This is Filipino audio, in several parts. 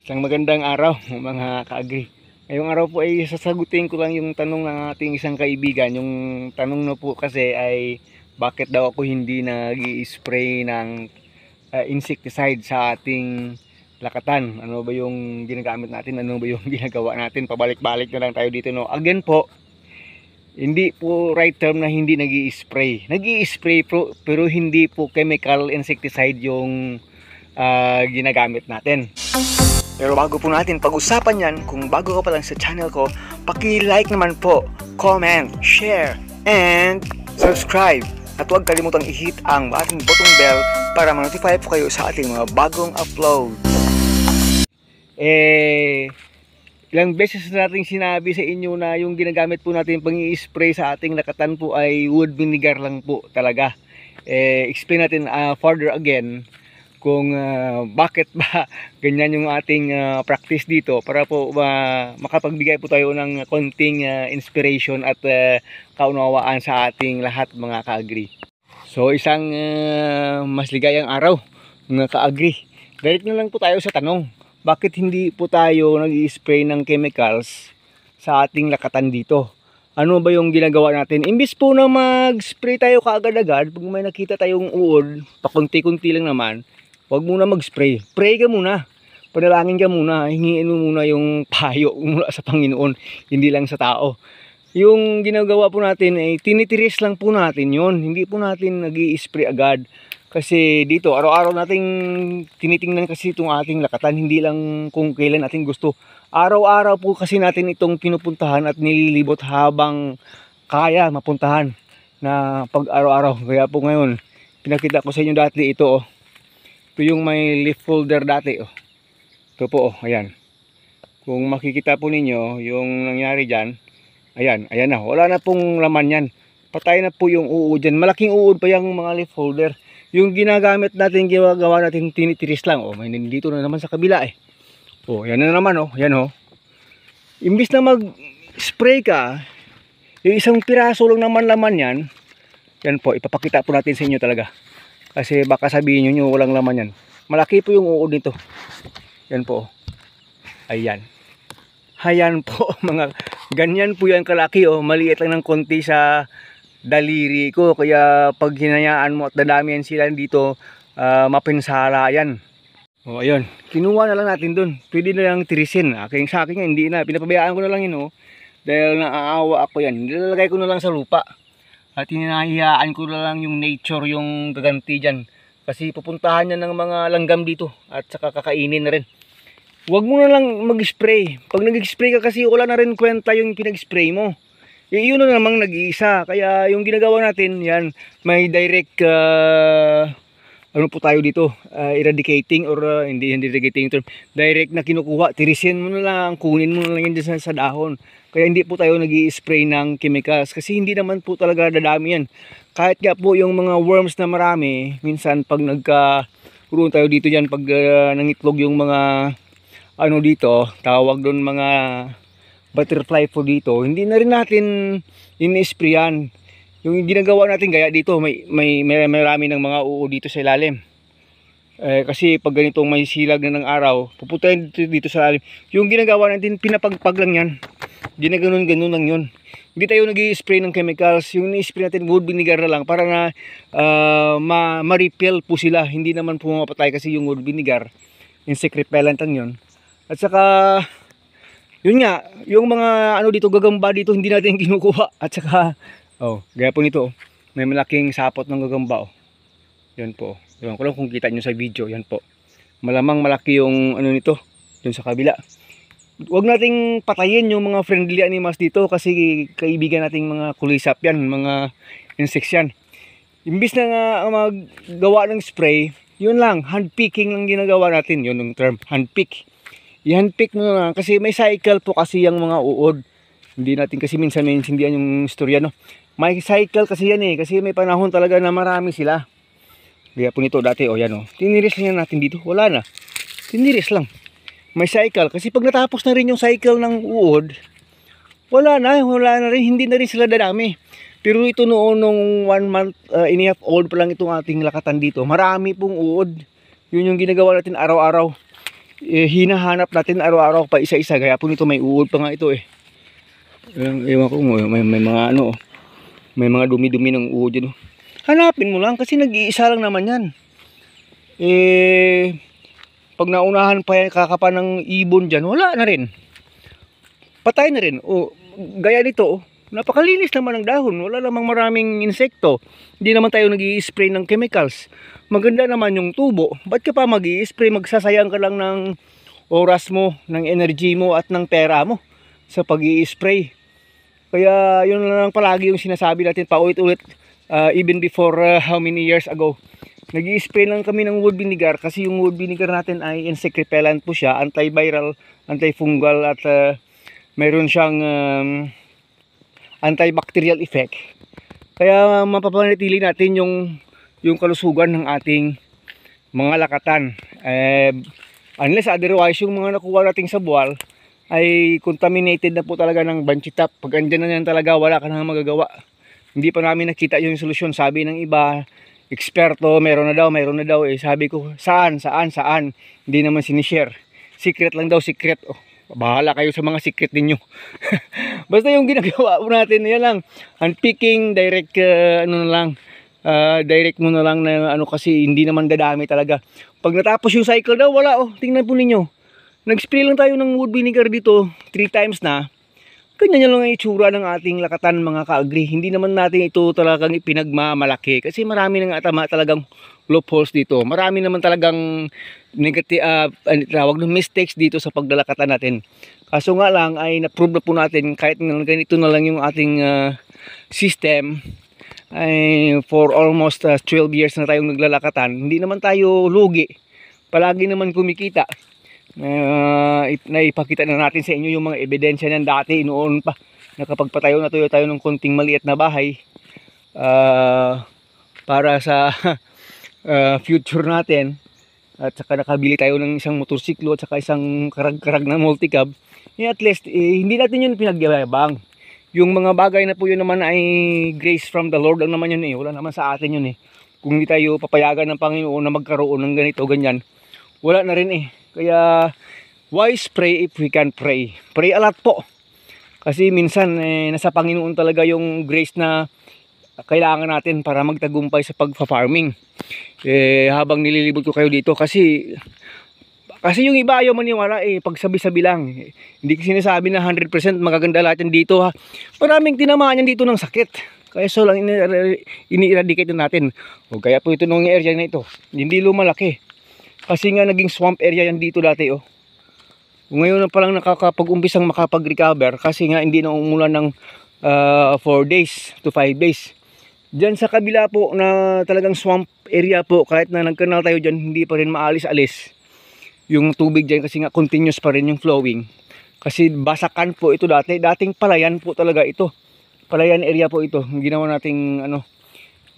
Isang magandang araw mga ka-agri. Ngayong araw po ay sasagutin ko lang yung tanong ng ating isang kaibigan. Yung tanong na po kasi ay bakit daw ako hindi nag-i-spray ng insecticide sa ating lakatan. Ano ba yung ginagamit natin? Ano ba yung ginagawa natin? Pabalik-balik na lang tayo dito, no? Again po, hindi po right term na hindi nag-i-spray. Nag-i-spray po, pero hindi po chemical insecticide yung ginagamit natin. Pero bago po natin pag-usapan yan, kung bago ka pa lang sa channel ko, paki-like naman po, comment, share, and subscribe. At huwag kalimutang i-hit ang ating button bell para ma-notify po kayo sa ating mga bagong upload. Ilang beses na natin sinabi sa inyo na yung ginagamit po natin pang-i-spray sa ating lakatan po ay wood vinegar lang po talaga. Explain natin further again kung bakit ba ganyan yung ating practice dito para po makapagbigay po tayo ng konting inspiration at kaunawaan sa ating lahat mga ka-agri. So isang mas ligayang araw mga ka-agri. Direct na lang po tayo sa tanong. Bakit hindi po tayo nag-i-spray ng chemicals sa ating lakatan dito? Ano ba yung ginagawa natin? Imbis po na mag-spray tayo kaagad-agad, pag may nakita tayong uod, pakunti-kunti lang naman, huwag muna mag-spray. Pray ka muna. Panalangin ka muna. Hingiin mo muna yung payo mula sa Panginoon. Hindi lang sa tao. Yung ginagawa po natin ay tinitiris lang po natin yon. Hindi po natin nag-i-spray agad. Kasi dito, araw-araw nating tinitingnan kasi itong ating lakatan. Hindi lang kung kailan natin gusto. Araw-araw po kasi natin itong pinupuntahan at nililibot habang kaya mapuntahan na pag araw-araw. Kaya po ngayon, pinakita ko sa inyo dati ito. Ito yung may leaf folder dati. Ito po, ayan. Kung makikita po ninyo, yung nangyari dyan, ayan na. Wala na pong laman yan. Patay na po yung uod dyan. Malaking uod pa yung mga leaf folder. Yung ginagamit natin, ginagawa natin, tinitiris lang. May nandito na naman sa kabila yan na naman yan Imbis na mag-spray ka, yung isang piraso lang naman laman yan. Yan po, ipapakita po natin sa inyo talaga. Kasi baka sabihin nyo walang laman yan. Malaki po yung uod nito. Yan po. Ayan. Ayan po mga ganyan po yan kalaki maliit lang ng konti sa daliri ko. Kaya pag hinayaan mo at dadamihan sila dito, mapinsala yan. Ayun. Kinuha na lang natin dun. Pwede na lang tirisin. Sa akin nga hindi na. Pinapabayaan ko na lang yun dahil naaawa ako yan. Nilalagay ko na lang sa lupa. At hinahayaan ko na lang yung nature yung gaganti dyan. Kasi pupuntahan niya ng mga langgam dito. At saka kakainin na rin. Huwag mo na lang mag-spray. Pag nag-spray ka kasi wala na rin kwenta yung pinag-spray mo. Yun na namang nag-iisa. Kaya yung ginagawa natin, yan, may direct, ano po tayo dito, eradicating or hindi eradicating term. Direct na kinukuha. Tirisin mo na lang, kunin mo na lang yan sa dahon. Kaya hindi po tayo nag-i-spray ng chemicals kasi hindi naman po talaga dadami yan. Kahit nga po yung mga worms na marami, minsan pag nagkaroon tayo dito dyan, pag nangitlog yung mga ano dito, tawag doon mga butterfly po dito, hindi na rin natin ini-sprayan. Yung ginagawa natin gaya dito, may marami ng mga uod dito sa ilalim. Kasi pag ganitong may silag na ng araw, pupuntahin dito sa ilalim. Yung ginagawa natin, pinapagpag lang yan. Ginaganon-ganon lang yun. Hindi tayo nag-i-spray ng chemicals. Yung ni-spray natin wood vinegar na lang para na ma-repel po sila. Hindi naman po mapatay kasi yung wood vinegar, insect repellent lang yun. At saka yun nga, yung mga ano dito, gagamba dito, hindi natin kinukuha. At saka gaya po nito, may malaking sapot ng gagamba yan po. Ewan ko lang kung kita nyo sa video, yan po. Malamang malaki yung ano nito, dun sa kabila. Huwag nating patayin yung mga friendly animals dito kasi kaibigan nating mga kulisap yan, mga insects yan. Imbis na nga maggawa ng spray, yun lang, hand picking lang ginagawa natin, yun yung term, hand pick. I-hand pick mo na kasi may cycle po kasi yung mga uod. Hindi natin kasi minsan maintindihan yung istorya May cycle kasi yan kasi may panahon talaga na marami sila. Kaya po nito dati yan tiniris lang natin dito, wala na. Tiniris lang. May cycle kasi pag natapos na rin yung cycle ng uod, wala na rin, hindi na rin sila dadami. Pero ito noon nung 1 month and a half old pa lang itong ating lakatan dito, marami pong uod. Yun yung ginagawa natin araw-araw. hinahanap natin araw-araw pa isa-isa. Kaya po nito may uod pa nga ito eh. Ewan ko, may mga ano, may mga dumi-dumi ng uod yun. Hanapin mo lang kasi nag-iisa lang naman yan. Pag naunahan pa yan, kakapa ng ibon dyan, wala na rin. Patay na rin. Gaya nito, napakalinis naman ng dahon. Wala namang maraming insekto. Hindi naman tayo nag-i-spray ng chemicals. Maganda naman yung tubo. Ba't ka pa mag-i-spray? Magsasayang ka lang ng oras mo, ng energy mo at ng pera mo sa pag-i-spray. Kaya yun lang palagi yung sinasabi natin paulit-ulit. Even before how many years ago, nag-i-spray lang kami ng wood vinegar kasi yung wood vinegar natin ay insect repellent po siya, antiviral, antifungal at mayroon siyang antibacterial effect. Kaya mapapanatili natin yung kalusugan ng ating mga lakatan. Unless otherwise yung mga nakuha nating sa buwal ay contaminated na po talaga ng banchitap. Pag andyan na yan talaga, wala ka nang magagawa. Hindi pa namin nakita yung solusyon. Sabi ng iba, eksperto, meron na daw. Sabi ko, saan? Hindi naman sinishare. Secret lang daw, secret. Bahala kayo sa mga secret ninyo. Basta yung ginagawa natin, yan lang. Unpicking, direct, direct mo na lang na kasi hindi naman dadami talaga. Pag natapos yung cycle daw, wala. Tingnan po ninyo. Nag-spray lang tayo ng wood vinegar dito 3 times na. Ganyan lang ang itsura ng ating lakatan mga ka-agri. Hindi naman natin ito talagang ipinagmamalaki kasi marami nang talagang loopholes dito. Marami naman talagang negative tawag ng mistakes dito sa paglalakatan natin. Kaso nga lang ay na-prove na po natin kahit ganito na lang yung ating system ay for almost 12 years na tayong naglalakatan. Hindi naman tayo lugi. Palagi naman kumikita. Naipakita na natin sa inyo yung mga ebidensya niyan dati noon pa na kapag patayo na tayo ng konting maliit na bahay para sa future natin at saka nakabili tayo ng isang motorsiklo at saka isang karag-karag na multicab, at least hindi natin yun pinagyabang. Yung mga bagay na po yun naman ay grace from the Lord lang naman yun wala naman sa atin yun kung hindi tayo papayagan ng Panginoon na magkaroon ng ganito ganyan, wala na rin Kaya why spray if we can pray? Pray a lot po. Kasi minsan nasa Panginoon talaga yung grace na kailangan natin para magtagumpay sa pagfa-farming. Habang nililibot ko kayo dito kasi yung iba ayaw maniwala pagsabi-sabi lang. Hindi ko sinasabi na 100% magaganda lahat yan dito Maraming tinamaan yan dito ng sakit. Kaya so lang ini-eradicate natin. Kaya po ito nung area na ito. Hindi lumalaki. Kasi nga naging swamp area yan dito dati Ngayon na palang nakakapag-umpisang makapag-recover kasi nga hindi na umulan ng 4 days to 5 days. Diyan sa kabila po na talagang swamp area po, kahit na nagkanal tayo dyan, hindi pa rin maalis-alis yung tubig dyan kasi nga continuous pa rin yung flowing. Kasi basakan po ito dati. Dating palayan po talaga ito. Palayan area po ito. Ginawa nating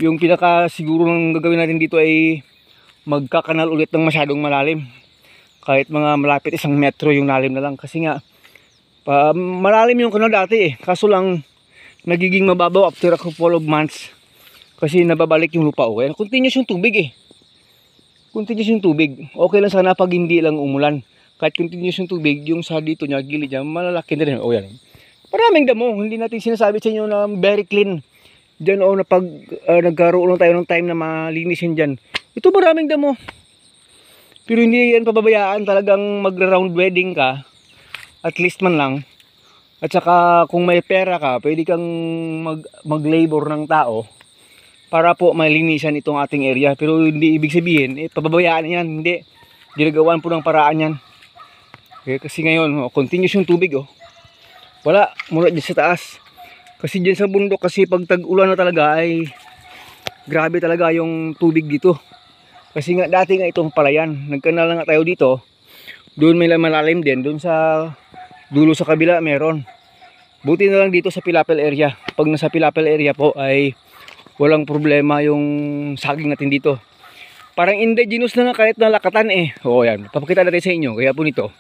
yung pinaka siguro ng gagawin natin dito ay magkakanal ulit ng masyadong malalim. Kahit mga malapit 1 metro yung lalim na lang. Kasi nga, malalim yung kanal dati Kaso lang, nagiging mababaw after a couple of months. Kasi nababalik yung lupa Kaya continuous yung tubig Continuous yung tubig. Okay lang sana pag hindi lang umulan. Kahit continuous yung tubig, yung sa dito niya, gilid niya, malalaki na rin. Yan. Maraming damo. Hindi natin sinasabi sa inyo na very clean. Diyan na pag nagkaroon lang tayo ng time na malinisin dyan. Ito maraming damo. Pero hindi yan pababayaan, talagang magra-round wedding ka. At least man lang. At saka kung may pera ka, pwede kang mag-labor ng tao para po malinisan itong ating area. Pero hindi ibig sabihin, pababayaan yan. Hindi. Ginagawan po ng paraan yan. Kasi ngayon, continuous yung tubig Wala, mula dyan sa taas. Kasi dyan sa bundok, kasi pag tag-ulan na talaga ay grabe talaga yung tubig dito. Kasi nga dati nga itong palayan, nagkanal na nga tayo dito. Doon may malalim din, doon sa dulo sa kabila meron. Buti na lang dito sa Pilapil area. Pag nasa Pilapil area po ay walang problema yung saging natin dito. Parang indigenous na kahit na lakatan yan, papakita natin sa inyo. Kaya po nito.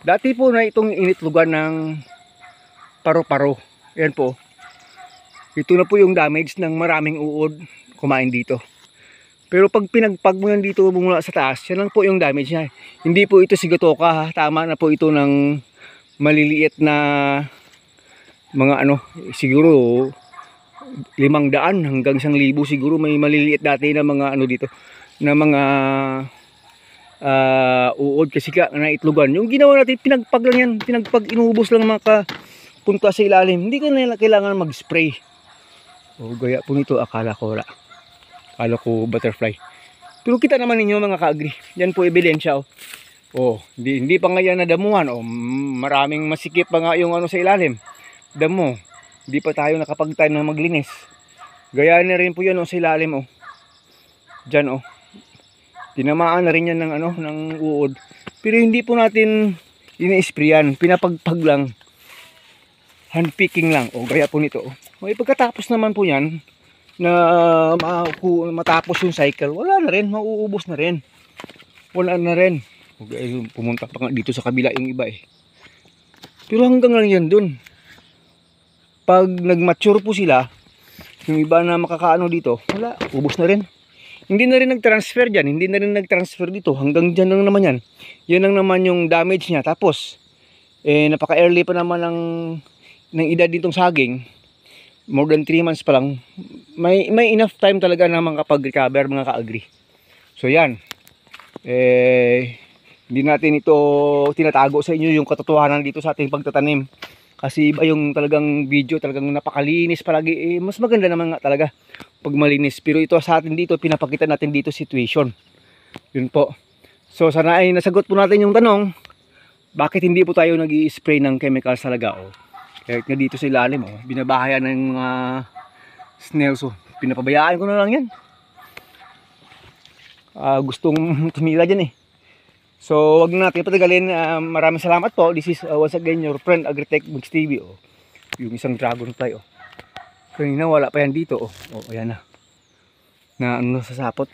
Dati po na itong initlugan ng paro-paro. Yan po. Ito na po yung damage ng maraming uod kumain dito. Pero pag pinagpag mo yan dito mula sa taas, yan lang po yung damage niya. Hindi po ito sigatoka ha. Tama na po ito ng maliliit na mga ano, siguro 500 hanggang 1,000 siguro. May maliliit dati na mga ano dito, na mga uod kasi ka na itlogan. Yung ginawa natin, pinagpag lang yan. Pinagpag, inubos lang makapunta sa ilalim. Hindi ka na kailangan mag-spray. O gaya po nito, akala ko wala. Akala ko butterfly. Pero kita naman ninyo mga ka-agri. Yan po ebidensya. Hindi pa nga yan nadamuhan. Maraming masikip pa nga yung ano sa ilalim. Damo. Hindi pa tayo nakapag-time na maglinis. Gaya na rin po yan sa ilalim. Diyan tinamaan na rin yan ng, ng uod. Pero hindi po natin ini-sprayan. Pinapagpag lang. Handpicking lang. Gaya po nito. May pagkatapos naman po yan, na matapos yung cycle, wala na rin, mauubos na rin. Wala na rin. Pumunta pa nga dito sa kabila yung iba Pero hanggang lang yan dun. Pag nag-mature po sila, yung iba na makakaano dito, wala, ubos na rin. Hindi na rin nag-transfer dyan, hindi na rin nag-transfer dito. Hanggang dyan lang naman yan. Yan lang naman yung damage niya. Tapos, napaka-early pa naman ng edad ditong saging. More than 3 months pa lang, may enough time talaga na makapag-recover mga ka-agri. So yan, hindi natin ito tinatago sa inyo yung katotohanan dito sa ating pagtatanim. Kasi iba yung talagang video, talagang napakalinis palagi. Mas maganda naman nga talaga pag malinis. Pero ito sa atin dito, pinapakita natin dito situation. Yun po. So sana ay nasagot po natin yung tanong, bakit hindi po tayo nag-i-spray ng chemicals talaga kahit nga dito sa ilalim binabahayan ng mga snails pinapabayaan ko na lang yan. Gustong tumira dyan So wag natin patagalin. Maraming salamat po. This is once again your friend Agritech Bugs TV. Yung isang dragonfly kanina wala pa yan dito ayan na ano sa sapot,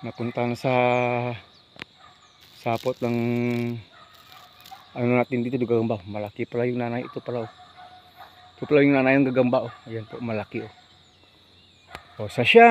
napunta na sa sapot ng ano natin dito, gagamba. Malaki pala yung nanay. Ito pala ito pala yung nanay ng gagamba ayan po, malaki sa siya.